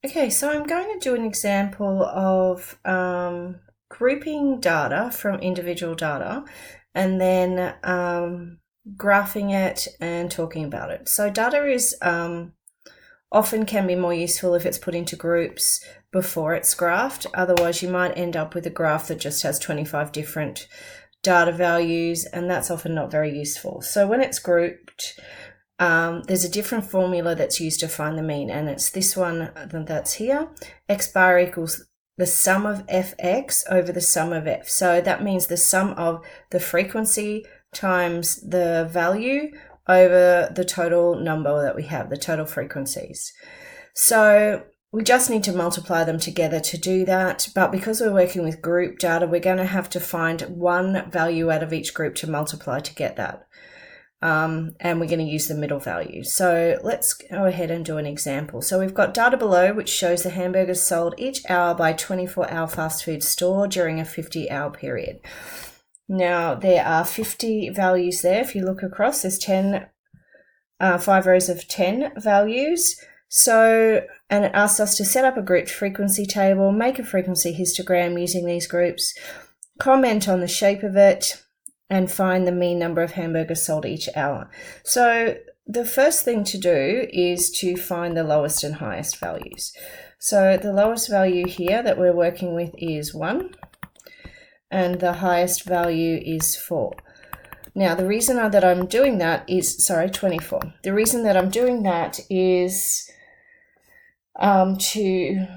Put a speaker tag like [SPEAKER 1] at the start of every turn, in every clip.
[SPEAKER 1] Okay, so I'm going to do an example of grouping data from individual data and then graphing it and talking about it. So data is often can be more useful if it's put into groups before it's graphed. Otherwise, you might end up with a graph that just has 25 different data values, and that's often not very useful. So when it's grouped, there's a different formula that's used to find the mean, and it's this one that's here. X bar equals the sum of fx over the sum of f. So that means the sum of the frequency times the value over the total number that we have, the total frequencies. So we just need to multiply them together to do that, but because we're working with group data, we're going to have to find one value out of each group to multiply to get that. And we're going to use the middle value. So let's go ahead and do an example. So we've got data below, which shows the hamburgers sold each hour by 24-hour fast food store during a 50-hour period. Now, there are 50 values there. If you look across, there's 5 rows of 10 values. So, and it asks us to set up a grouped frequency table, make a frequency histogram using these groups, comment on the shape of it, and find the mean number of hamburgers sold each hour. So the first thing to do is to find the lowest and highest values. So the lowest value here that we're working with is 1, and the highest value is 4. Now, the reason that I'm doing that is, 24. The reason that I'm doing that is to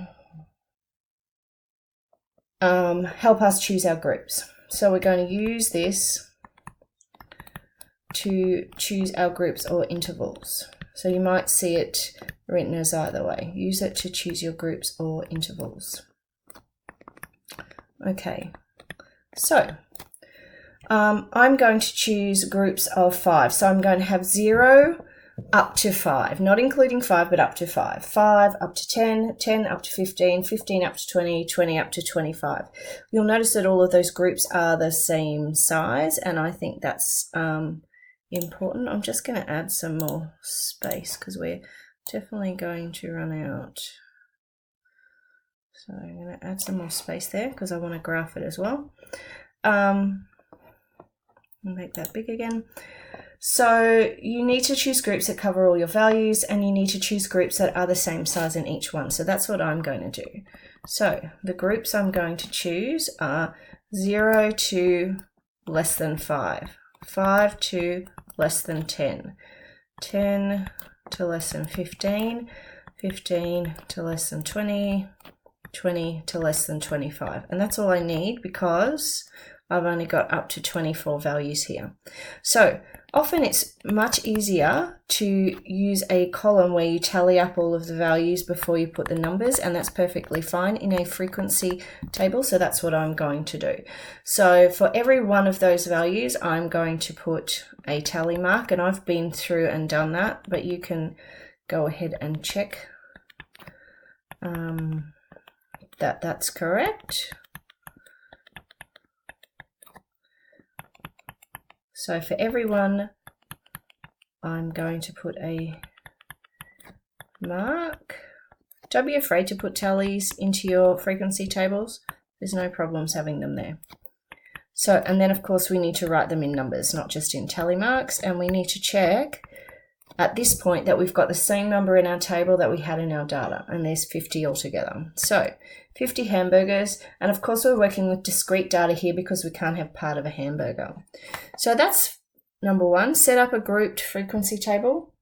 [SPEAKER 1] help us choose our groups. So we're going to use this to choose our groups or intervals. So you might see it written as either way. Use it to choose your groups or intervals. Okay, so I'm going to choose groups of 5. So I'm going to have 0 up to 5, not including 5, but up to 5. 5 up to 10, 10 up to 15, 15 up to 20, 20 up to 25. You'll notice that all of those groups are the same size, and I think that's important. I'm just going to add some more space because we're definitely going to run out. So I'm going to add some more space there because I want to graph it as well. Make that big again. So you need to choose groups that cover all your values, and you need to choose groups that are the same size in each one. So that's what I'm going to do. So the groups I'm going to choose are 0 to less than 5, 5 to less than 10, 10 to less than 15, 15 to less than 20, 20 to less than 25. And that's all I need because I've only got up to 24 values here. So often it's much easier to use a column where you tally up all of the values before you put the numbers, and that's perfectly fine in a frequency table. So that's what I'm going to do. So for every one of those values, I'm going to put a tally mark, and I've been through and done that, but you can go ahead and check that that's correct. So for everyone, I'm going to put a mark. Don't be afraid to put tallies into your frequency tables. There's no problems having them there. So, and then of course we need to write them in numbers, not just in tally marks, and we need to check at this point that we've got the same number in our table that we had in our data, and there's 50 altogether. So 50 hamburgers, and of course we're working with discrete data here because we can't have part of a hamburger. So that's number 1, set up a grouped frequency table.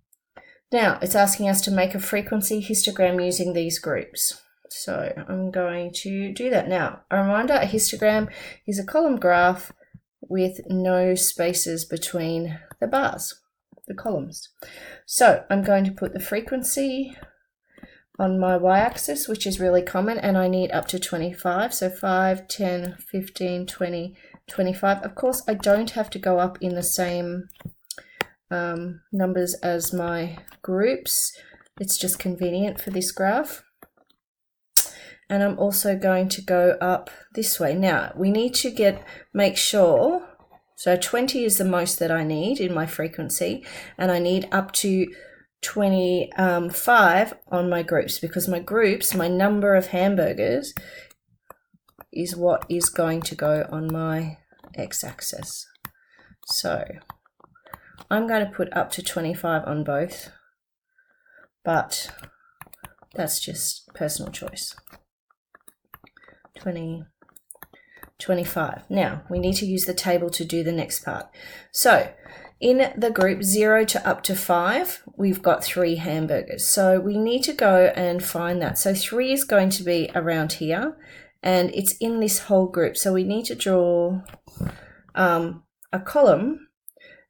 [SPEAKER 1] Now it's asking us to make a frequency histogram using these groups. So I'm going to do that now. A reminder, a histogram is a column graph with no spaces between the bars, the columns. So I'm going to put the frequency on my y-axis, which is really common, and I need up to 25. So 5, 10, 15, 20, 25. Of course, I don't have to go up in the same numbers as my groups. It's just convenient for this graph. And I'm also going to go up this way. Now, we need to make sure, so 20 is the most that I need in my frequency, and I need up to 25 on my groups, because my groups, my number of hamburgers, is what is going to go on my x-axis. So I'm going to put up to 25 on both, but that's just personal choice. 25. Now we need to use the table to do the next part. So in the group 0 to up to 5, we've got 3 hamburgers. So we need to go and find that. So 3 is going to be around here, and it's in this whole group. So we need to draw a column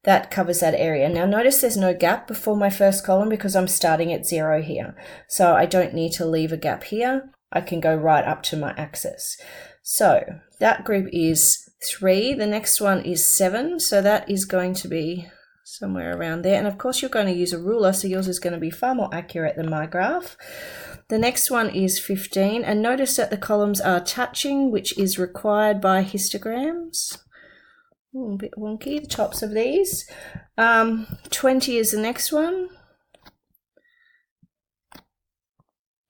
[SPEAKER 1] that covers that area. Now notice there's no gap before my first column because I'm starting at 0 here. So I don't need to leave a gap here. I can go right up to my axis. So that group is 3. The next one is 7. So that is going to be somewhere around there. And of course you're going to use a ruler, so yours is going to be far more accurate than my graph. The next one is 15. And notice that the columns are touching, which is required by histograms. A bit wonky, the tops of these. 20 is the next one.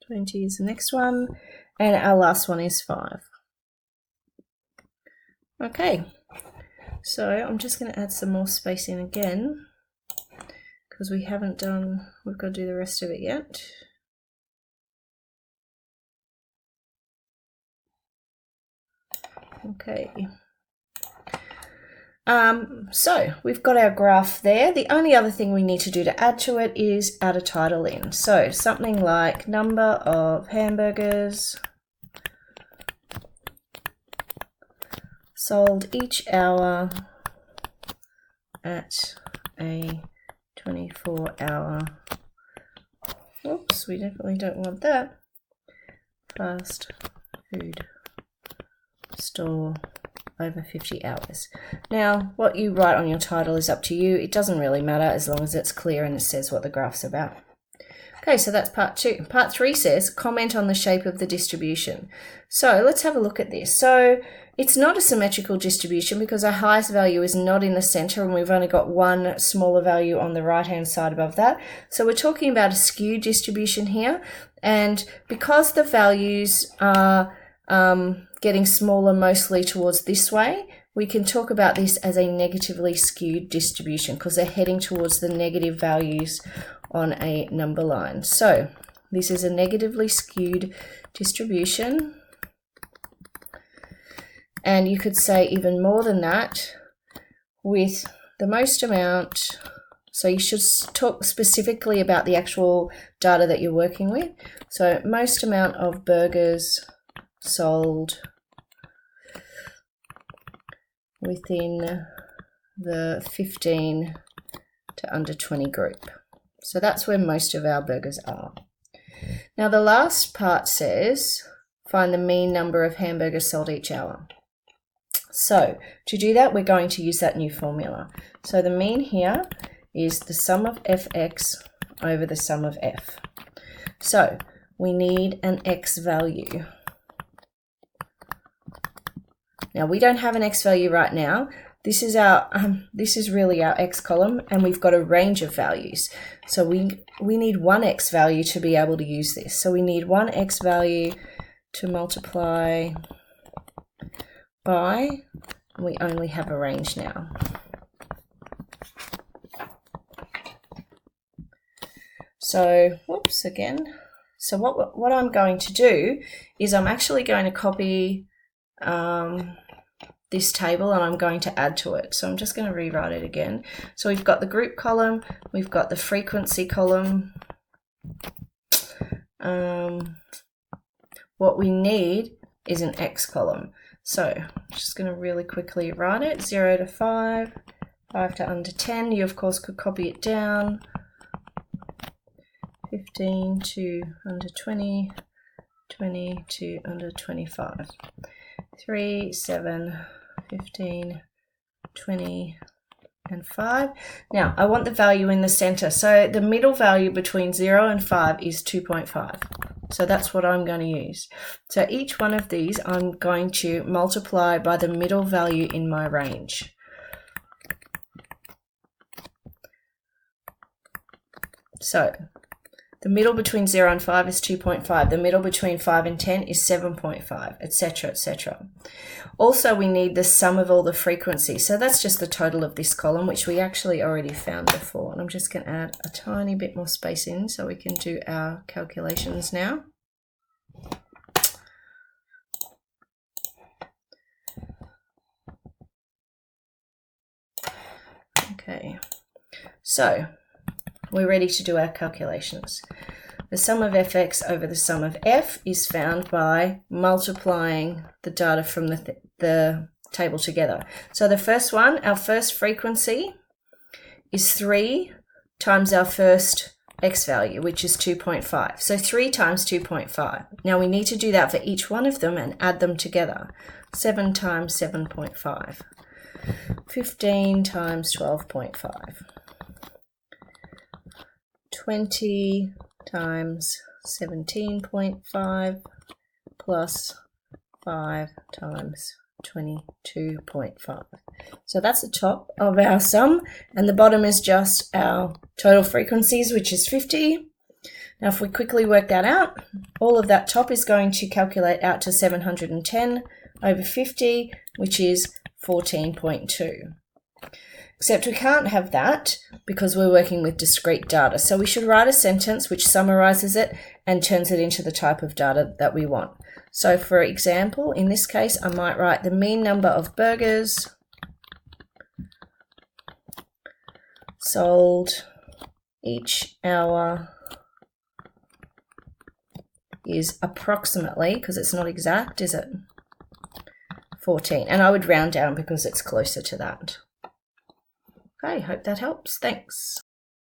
[SPEAKER 1] 20 is the next one. And our last one is 5. Okay, so I'm just going to add some more space in again because we've got to do the rest of it yet. Okay. So we've got our graph there. The only other thing we need to do to add to it is add a title in. So something like number of hamburgers sold each hour at a 24-hour. Oops, we definitely don't want that. Fast food store over 50 hours. Now, what you write on your title is up to you. It doesn't really matter as long as it's clear and it says what the graph's about. Okay, so that's part 2. Part 3 says, comment on the shape of the distribution. So let's have a look at this. So it's not a symmetrical distribution because our highest value is not in the center and we've only got one smaller value on the right-hand side above that. So we're talking about a skewed distribution here. And because the values are getting smaller mostly towards this way, we can talk about this as a negatively skewed distribution because they're heading towards the negative values on a number line. So this is a negatively skewed distribution. And you could say even more than that with the most amount. So you should talk specifically about the actual data that you're working with. So most amount of burgers sold within the 15 to under 20 group. So that's where most of our burgers are. Now the last part says, find the mean number of hamburgers sold each hour. So to do that, we're going to use that new formula. So the mean here is the sum of fx over the sum of f. So we need an x value. Now we don't have an x value right now. This is our this is really our x column, and we've got a range of values. So we need one x value to be able to use this. So we need one x value to multiply by, and we only have a range now. So, whoops, again. So what I'm going to do is I'm actually going to copy this table and I'm going to add to it. So I'm just going to rewrite it again. So we've got the group column, we've got the frequency column. What we need is an x column. So I'm just going to really quickly write it. 0 to 5, 5 to under 10. You of course could copy it down. 15 to under 20, 20 to under 25. 3, 7, 15, 20, and 5. Now, I want the value in the center. So the middle value between 0 and 5 is 2.5. So that's what I'm going to use. So each one of these I'm going to multiply by the middle value in my range. So the middle between 0 and 5 is 2.5. The middle between 5 and 10 is 7.5, etc., etc. Also, we need the sum of all the frequencies. So that's just the total of this column, which we actually already found before. And I'm just going to add a tiny bit more space in so we can do our calculations now. Okay, so we're ready to do our calculations. The sum of fx over the sum of f is found by multiplying the data from the table together. So the first one, our first frequency, is 3 times our first x value, which is 2.5. So 3 times 2.5. Now we need to do that for each one of them and add them together. 7 times 7.5. 15 times 12.5. 20 times 17.5 plus 5 times 22.5. So that's the top of our sum, and the bottom is just our total frequencies, which is 50. Now if we quickly work that out, all of that top is going to calculate out to 710 over 50, which is 14.2. Except we can't have that because we're working with discrete data. So we should write a sentence which summarizes it and turns it into the type of data that we want. So for example, in this case, I might write the mean number of burgers sold each hour is approximately, because it's not exact, is it? 14. And I would round down because it's closer to that. Okay, hope that helps. Thanks.